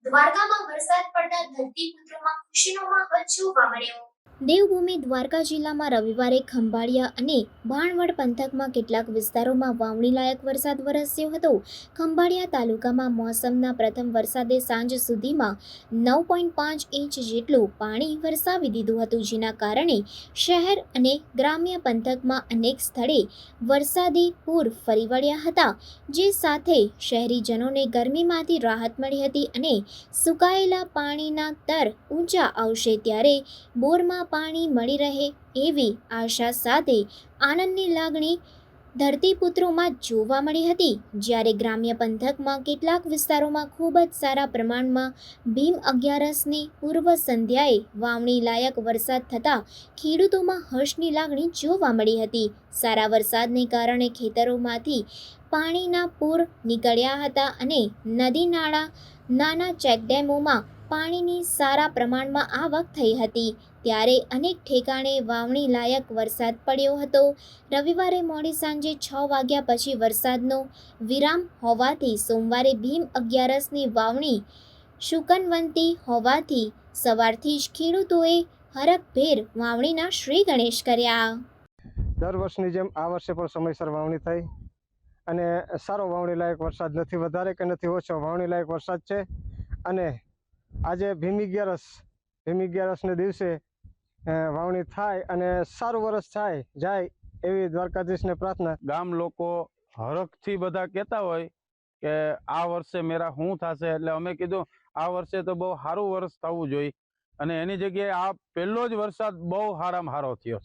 દ્વારકામાં વરસાદ પડતા ધરતીપુત્રોમાં ખુશીનો માહોલ જોવા મળ્યો। દેવભૂમિ દ્વારકા જિલ્લામાં રવિવારે ખંભાળિયા અને ભાણવડ પંથકમાં કેટલાક વિસ્તારોમાં વાવણીલાયક વરસાદ વરસ્યો હતો। ખંભાળિયા તાલુકામાં મોસમના પ્રથમ વરસાદે સાંજ સુધીમાં 9.5 ઇંચ જેટલું પાણી વરસાવી દીધું હતું, જેના કારણે શહેર અને ગ્રામ્ય પંથકમાં અનેક સ્થળે વરસાદી પૂર ફરી વળ્યા હતા, જે સાથે શહેરીજનોને ગરમીમાંથી રાહત મળી હતી અને સુકાયેલા પાણીના તર ઊંચા આવશે ત્યારે બોરમાં પાણી મળી રહે એવી આશા સાથે આનંદની લાગણી ધરતીપુત્રોમાં જોવા મળી હતી। જ્યારે ગ્રામ્ય પંથકમાં કેટલાક વિસ્તારોમાં ખૂબ જ સારા પ્રમાણમાં ભીમ અગિયારસની પૂર્વ સંધ્યાએ વાવણી લાયક વરસાદ થતાં ખેડૂતોમાં હર્ષની લાગણી જોવા મળી હતી। સારા વરસાદને કારણે ખેતરોમાંથી પાણીના પૂર નીકળ્યા હતા અને નદી નાળા નાના ચેકડેમોમાં પાણીની સારા પ્રમાણમાં આવક થઈ હતી, ત્યારે અનેક ઠેકાણે વાવણી લાયક વરસાદ પડ્યો હતો। રવિવારે મોડી સાંજે 6 વાગ્યા પછી વરસાદનો વિરામ હોવાથી સોમવારે ભીમ અગિયારસની વાવણી શુકનવંતી હોવાથી સવારથી જ ખેડૂતોએ હરખભેર વાવણીના શ્રી ગણેશ કર્યા। દર વર્ષની જેમ આ વર્ષે પણ સમયસર વાવણી થઈ અને સારો વાવણી લાયક વરસાદ નથી વધારે કે નથી ઓછો, વાવણી લાયક વરસાદ છે। અને આજે ભીમ અગિયારસને દિવસે વાવણી થાય અને સારું વરસ જાય એવી દ્વારકાધીશને પ્રાર્થના। ગામ લોકો હરખથી બધા કહેતા હોય કે આ વર્ષે મેરા શું થશે, એટલે અમે કીધું આ વર્ષે તો બહુ સારું વર્ષ થવું જોઈએ અને એની જગ્યાએ આ પહેલો જ વરસાદ બહુ સારામાં સારો થયો છે।